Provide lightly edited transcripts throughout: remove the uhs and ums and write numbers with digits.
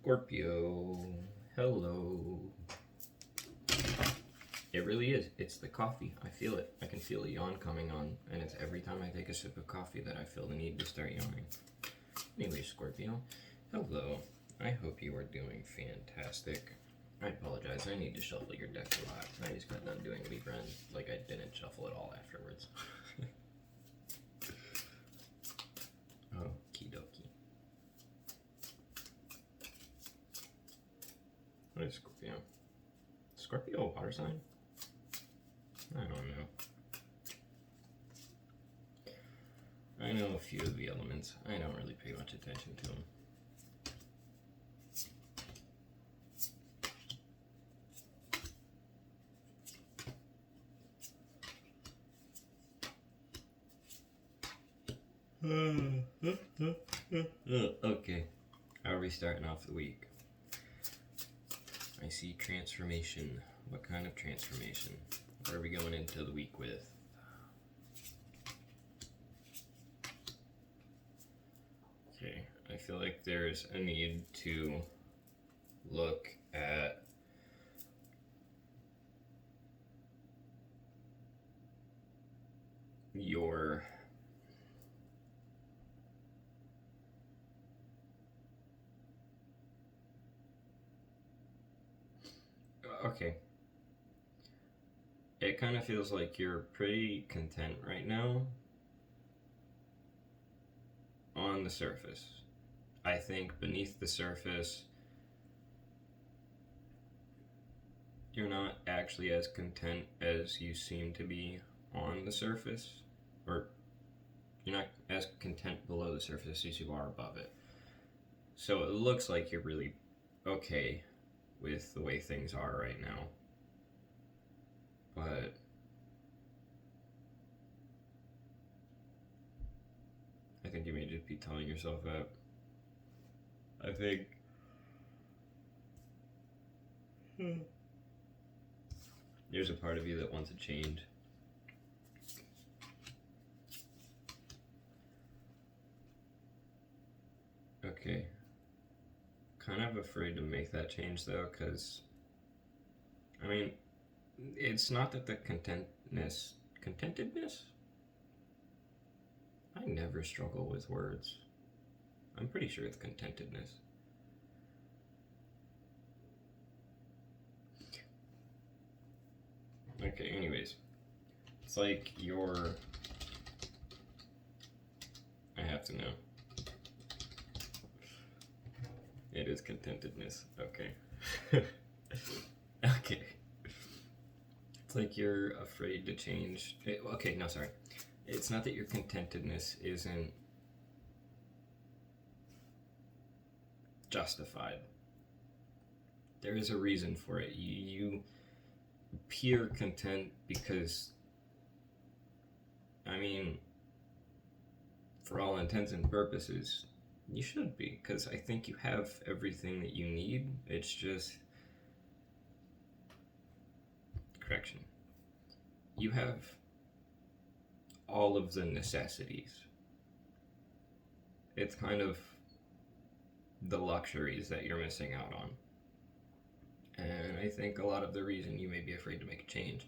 Scorpio, hello. It really is. It's the coffee. I feel it. I can feel a yawn coming on, and it's every time I take a sip of coffee that I feel the need to start yawning. Anyway, Scorpio, hello. I hope you are doing fantastic. I apologize. I need to shuffle your deck a lot. I just got done doing Libra, and like I didn't shuffle it all afterwards. Okie dokie. What is Scorpio? Scorpio a water sign? I don't know. I know a few of the elements. I don't really pay much attention to them. Okay, how are we starting off the week? I see transformation. What kind of transformation? What are we going into the week with? Okay, I feel like there's a need to look at your okay. It kind of feels like you're pretty content right now on the surface. I think beneath the surface, you're not actually as content as you seem to be on the surface, or you're not as content below the surface as you are above it. So it looks like you're really okay with the way things are right now. But I think you may just be telling yourself that. I think there's a part of you that wants a change. Okay. Kind of afraid to make that change though, because I mean, it's not that the contentedness? I never struggle with words. I'm pretty sure it's contentedness. Okay, anyways. It's like you're... I have to know. It is contentedness. Okay. Okay. It's like you're afraid to change. Okay, no, sorry. It's not that your contentedness isn't justified. There is a reason for it. You appear content because, I mean, for all intents and purposes, you should be, because I think you have everything that you need. It's just... Correction. You have all of the necessities. It's kind of the luxuries that you're missing out on. And I think a lot of the reason you may be afraid to make a change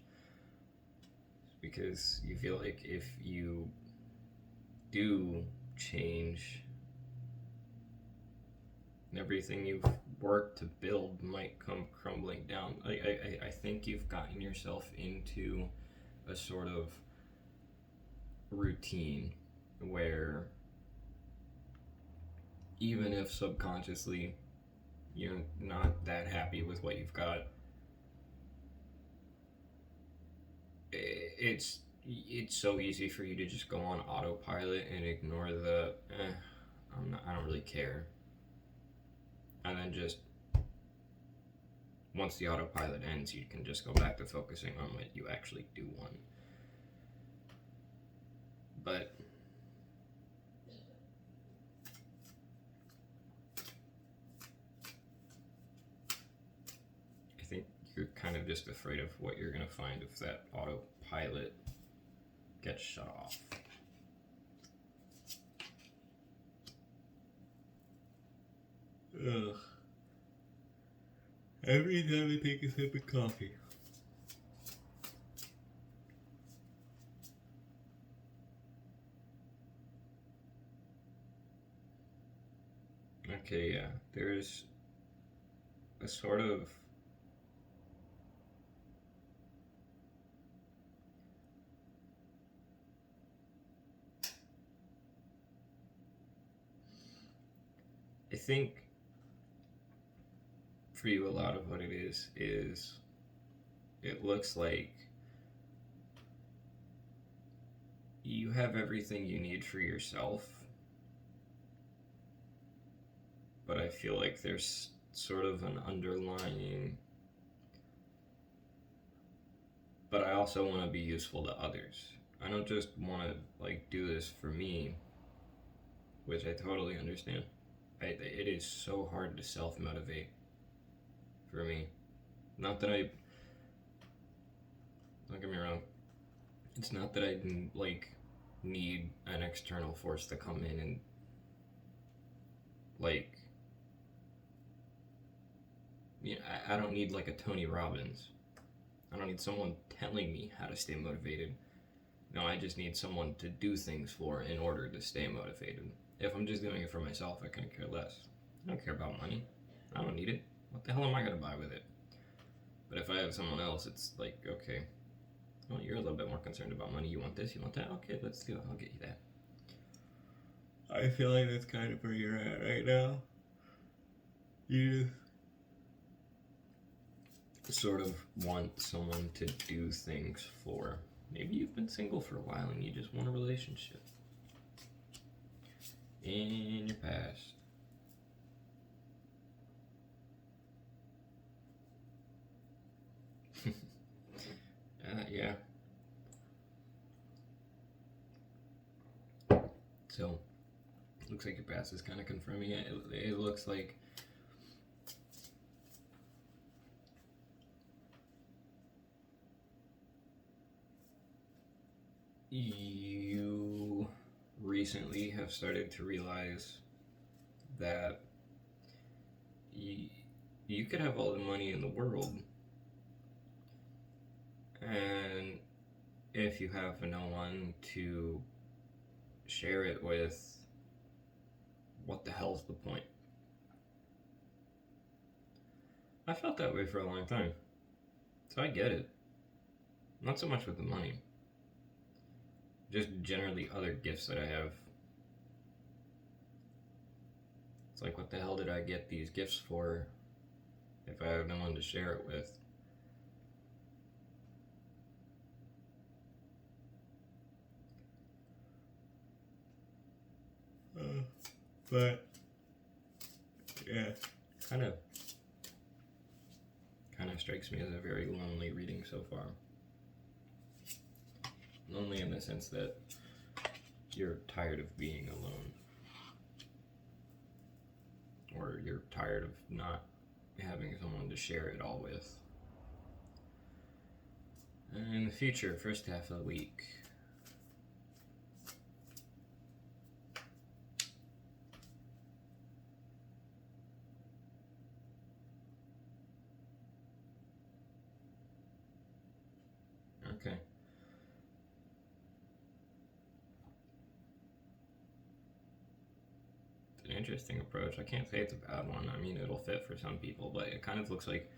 is because you feel like if you do change, everything you've worked to build might come crumbling down. I think you've gotten yourself into a sort of routine where even if subconsciously you're not that happy with what you've got, it's so easy for you to just go on autopilot and ignore the I don't really care. And then just once the autopilot ends, you can just go back to focusing on what you actually do want. But I think you're kind of just afraid of what you're going to find if that autopilot gets shut off. Ugh. Every time I take a sip of coffee. Okay, yeah. There's a sort of I think for you a lot of what it is it looks like you have everything you need for yourself, but I feel like there's sort of an underlying, but I also want to be useful to others. I don't just want to like do this for me, which I totally understand. It is so hard to self-motivate for me. Not that I, don't get me wrong, it's not that I like need an external force to come in and like, you know, I don't need like a Tony Robbins. I don't need someone telling me how to stay motivated. No, I just need someone to do things for in order to stay motivated. If I'm just doing it for myself, I couldn't care less. I don't care about money. I don't need it. What the hell am I going to buy with it? But if I have someone else, it's like, okay, well, you're a little bit more concerned about money. You want this, you want that? Okay, let's do it. I'll get you that. I feel like that's kind of where you're at right now. You just sort of want someone to do things for. Maybe you've been single for a while and you just want a relationship. In your past. Yeah. So, looks like your past is kind of confirming it. It looks like you recently have started to realize that you could have all the money in the world, and if you have no one to share it with, what the hell's the point? I felt that way for a long time, so I get it. Not so much with the money, just generally other gifts that I have. It's like, what the hell did I get these gifts for if I have no one to share it with? But yeah, kind of strikes me as a very lonely reading so far. Lonely in the sense that you're tired of being alone, or you're tired of not having someone to share it all with. And in the future, first half of the week, okay. It's an interesting approach. I can't say it's a bad one. I mean, it'll fit for some people, but it kind of looks like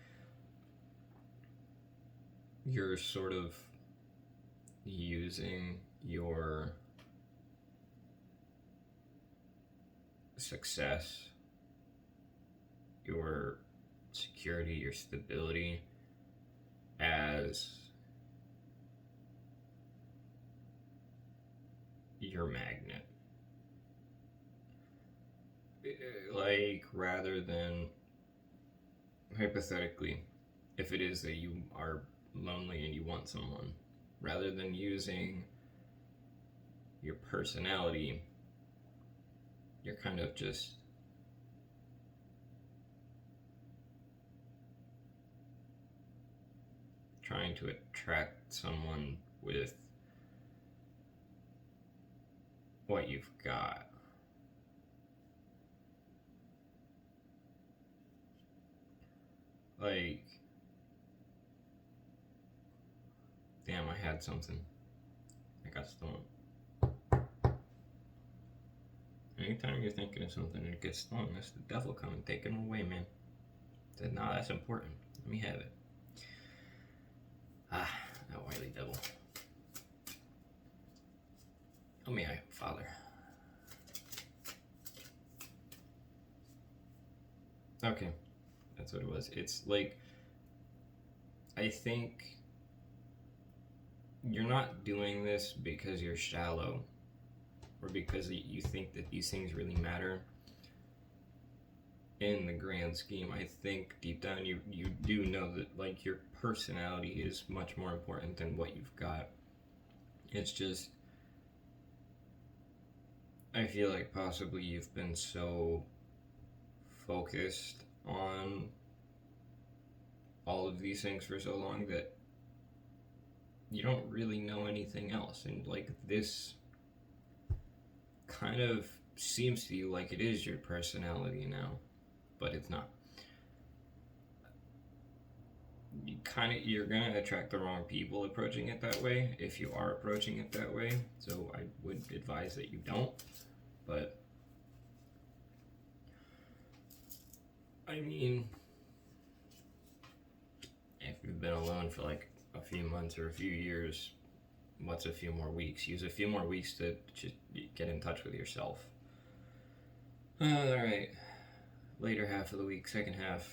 you're sort of using your success, your security, your stability as your magnet. Like, rather than, hypothetically, if it is that you are lonely and you want someone, rather than using your personality, you're kind of just trying to attract someone with what you've got. Like, damn, I had something. I got stolen. Anytime you're thinking of something and it gets stolen, that's the devil coming, taking it away, man. Said, nah, that's important. Let me have it. Ah, that wily devil. Oh, may I, Father. Okay, that's what it was. It's like, I think you're not doing this because you're shallow or because you think that these things really matter in the grand scheme. I think deep down you do know that, like, your personality is much more important than what you've got. It's just, I feel like possibly you've been so focused on all of these things for so long that you don't really know anything else. And like, this kind of seems to you like it is your personality now, but it's not. You're gonna attract the wrong people approaching it that way if you are approaching it that way. So I would advise that you don't. But I mean, if you've been alone for like a few months or a few years, what's a few more weeks? Use a few more weeks to just get in touch with yourself. Alright. Later half of the week, second half.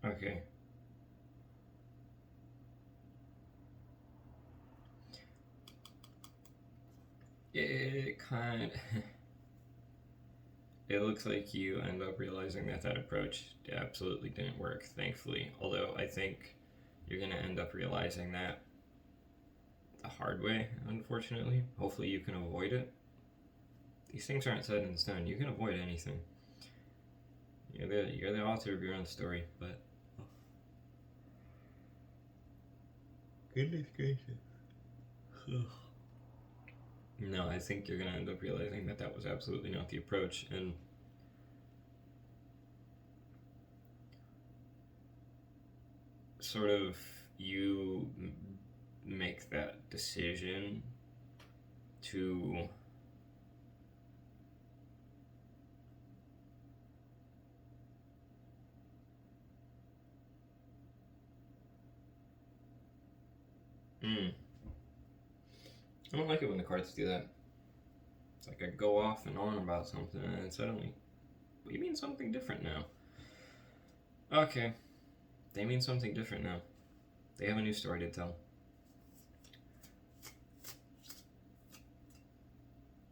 Okay. It it looks like you end up realizing that that approach absolutely didn't work, thankfully. Although I think you're going to end up realizing that the hard way, unfortunately. Hopefully you can avoid it. These things aren't set in stone. You can avoid anything. You're the author of your own story, but goodness gracious. No, I think you're gonna end up realizing that that was absolutely not the approach, and sort of you make that decision to I don't like it when the cards do that. It's like I go off and on about something and then suddenly, you mean something different now. Okay, they mean something different now. They have a new story to tell.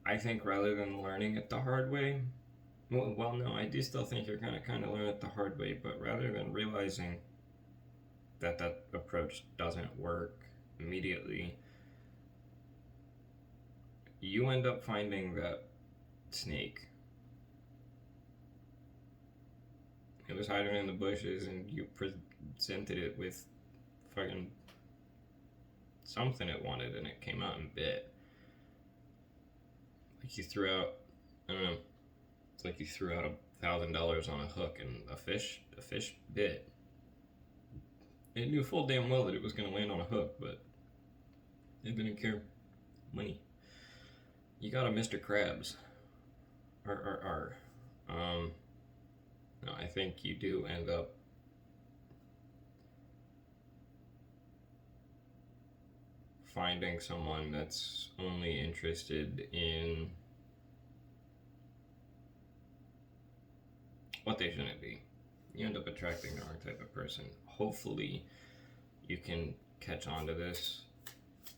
I think rather than learning it the hard way, well, no, I do still think you're gonna kind of learn it the hard way, but rather than realizing that that approach doesn't work immediately, you end up finding that snake. It was hiding in the bushes, and you presented it with fucking something it wanted, and it came out and bit. Like you threw out, I don't know, it's like you threw out $1,000 on a hook, and a fish bit. It knew full damn well that it was going to land on a hook, but it didn't care. Money. You got a Mr. Krabs. No, I think you do end up finding someone that's only interested in what they shouldn't be. You end up attracting the wrong type of person. Hopefully, you can catch on to this,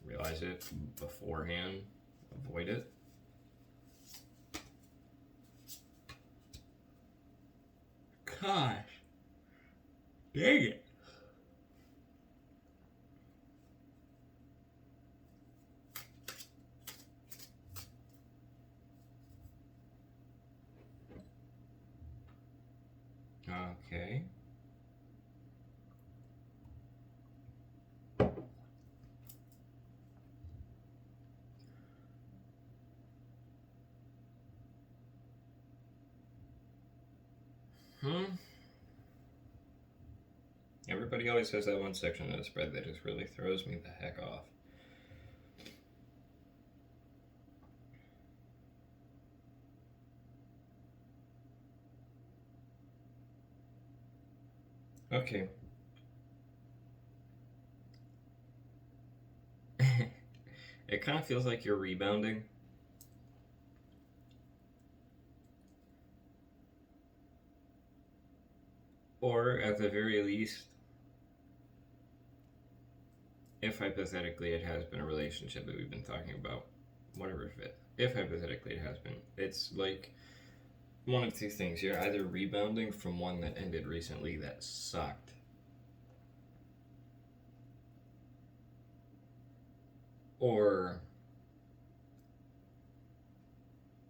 realize it beforehand, avoid it. Gosh, dang it. Okay. Everybody always has that one section of the spread that just really throws me the heck off. Okay. It kind of feels like you're rebounding. Or, at the very least, if hypothetically it has been a relationship that we've been talking about, whatever fit, if hypothetically it has been, it's like one of two things. You're either rebounding from one that ended recently that sucked, or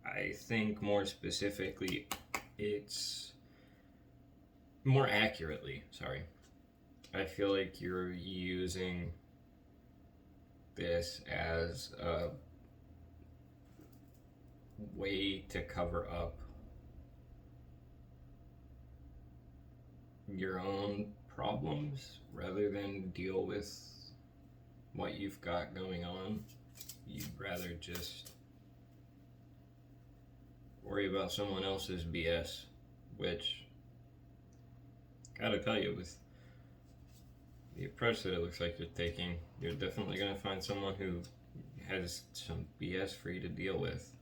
I think more specifically, it's more accurately, sorry, I feel like you're using this as a way to cover up your own problems rather than deal with what you've got going on. You'd rather just worry about someone else's BS, which, gotta tell you, with the approach that it looks like you're taking, you're definitely gonna find someone who has some BS for you to deal with.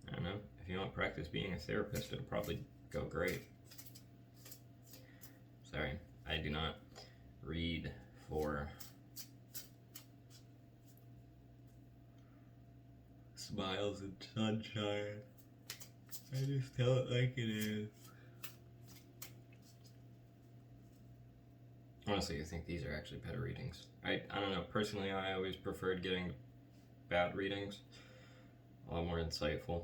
I don't know, if you want to practice being a therapist, it'll probably go great. Sorry, I do not read for smiles and sunshine. I just tell it like it is. Honestly, I think these are actually better readings. I don't know, personally I always preferred getting bad readings. A lot more insightful.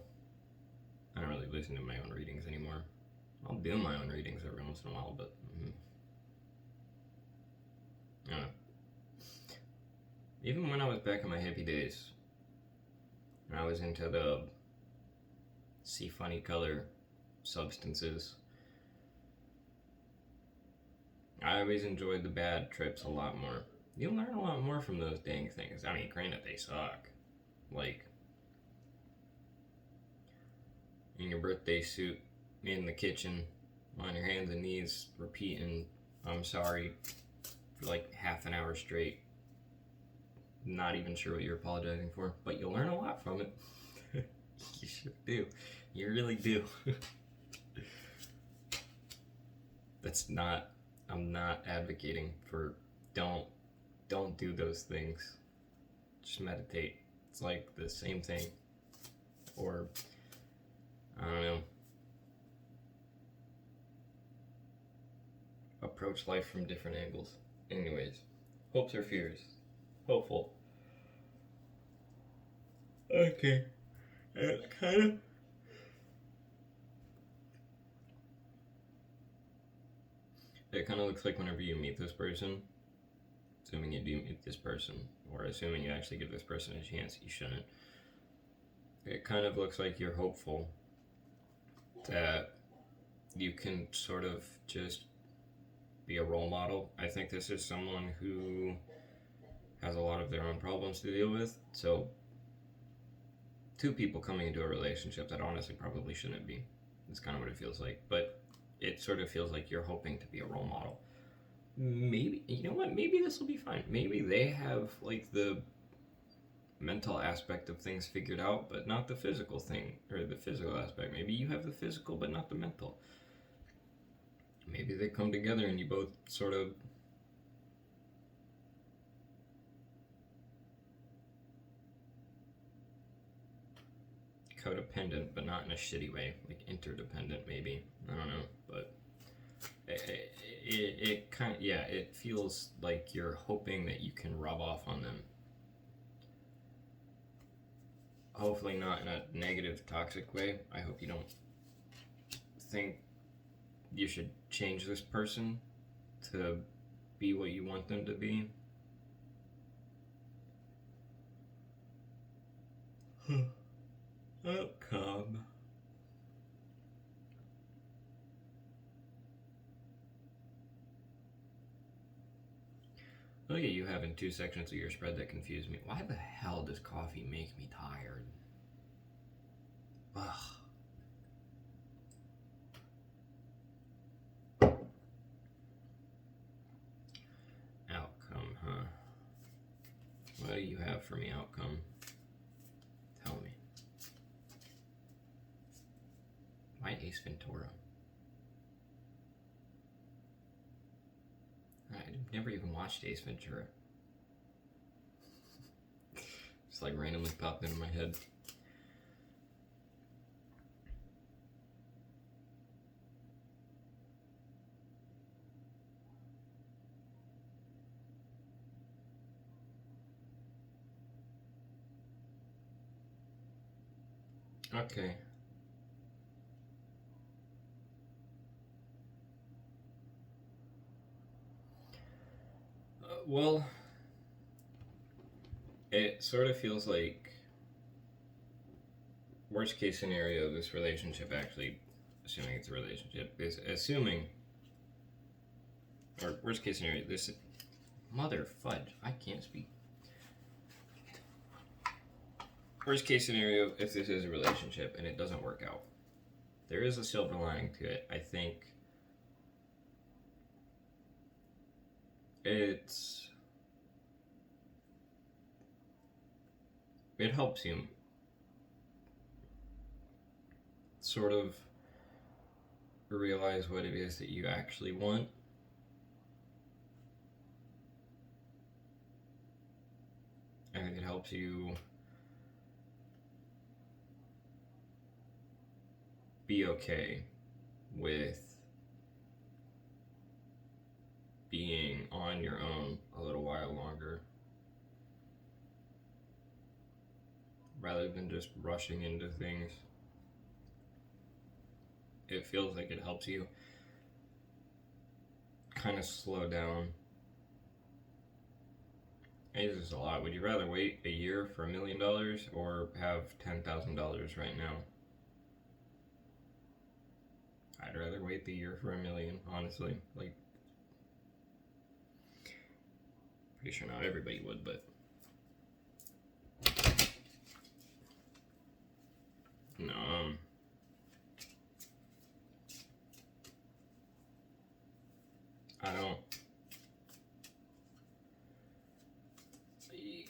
I don't really listen to my own readings anymore. I'll do my own readings every once in a while, but I don't know. Even when I was back in my hippie days, and I was into the see funny color substances, I always enjoyed the bad trips a lot more. You'll learn a lot more from those dang things. I mean, granted, they suck. Like, in your birthday suit, in the kitchen, on your hands and knees, repeating, I'm sorry, for like half an hour straight. Not even sure what you're apologizing for, but you'll learn a lot from it. You sure do. You really do. I'm not advocating for don't do those things. Just meditate. It's like the same thing. Or, I don't know, approach life from different angles. Anyways, hopes or fears? Hopeful. Okay. It kind of looks like whenever you meet this person, assuming you do meet this person, or assuming you actually give this person a chance, you shouldn't. It kind of looks like you're hopeful that you can sort of just be a role model. I think this is someone who has a lot of their own problems to deal with, so two people coming into a relationship that honestly probably shouldn't be. That's kind of what it feels like, but it sort of feels like you're hoping to be a role model. Maybe, you know what, maybe this will be fine. Maybe they have like the mental aspect of things figured out, but not the physical thing, or the physical aspect. Maybe you have the physical, but not the mental. Maybe they come together and you both sort of codependent, but not in a shitty way, like interdependent maybe. I don't know, but it kind of, yeah, it feels like you're hoping that you can rub off on them. Hopefully not in a negative, toxic way. I hope you don't think you should change this person to be what you want them to be. Outcome. Look at you having two sections of your spread that confuse me. Why the hell does coffee make me tired? Ugh. Outcome, huh? What do you have for me, outcome? Tell me. Why Ace Ventura? I've never even watched Ace Ventura. Just like randomly popped into my head. Okay. Well, it sort of feels like worst case scenario, this relationship actually, assuming it's a relationship, is assuming, or worst case scenario, this, mother fudge, I can't speak. Worst case scenario, if this is a relationship and it doesn't work out, there is a silver lining to it. I think it helps you sort of realize what it is that you actually want. I think it helps you be okay with being on your own a little while longer, rather than just rushing into things. It feels like it helps you kind of slow down. It is a lot. Would you rather wait a year for $1 million or have $10,000 right now? I'd rather wait the year for $1 million, honestly. Like, pretty sure not everybody would, but no. I don't.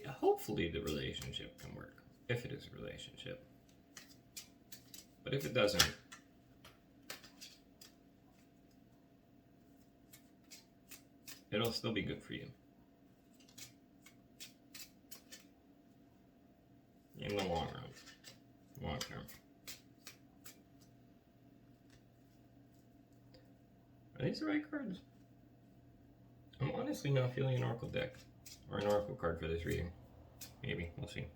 Hopefully the relationship can work, if it is a relationship. But if it doesn't, it'll still be good for you. In the long run. Long term. Are these the right cards? I'm honestly not feeling an oracle deck. Or an oracle card for this reading. Maybe. We'll see.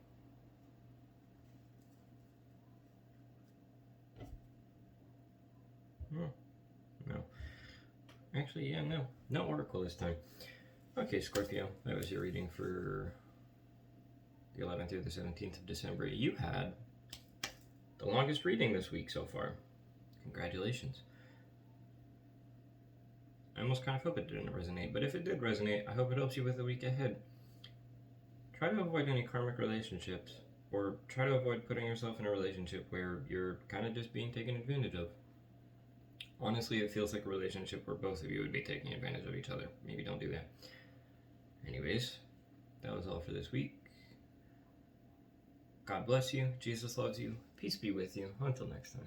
No. Actually, yeah, no. No oracle this time. Okay, Scorpio. That was your reading for the 11th through the 17th of December. You had the longest reading this week so far. Congratulations. I almost kind of hope it didn't resonate, but if it did resonate, I hope it helps you with the week ahead. Try to avoid any karmic relationships, or try to avoid putting yourself in a relationship where you're kind of just being taken advantage of. Honestly, it feels like a relationship where both of you would be taking advantage of each other. Maybe don't do that. Anyways, that was all for this week. God bless you. Jesus loves you. Peace be with you. Until next time.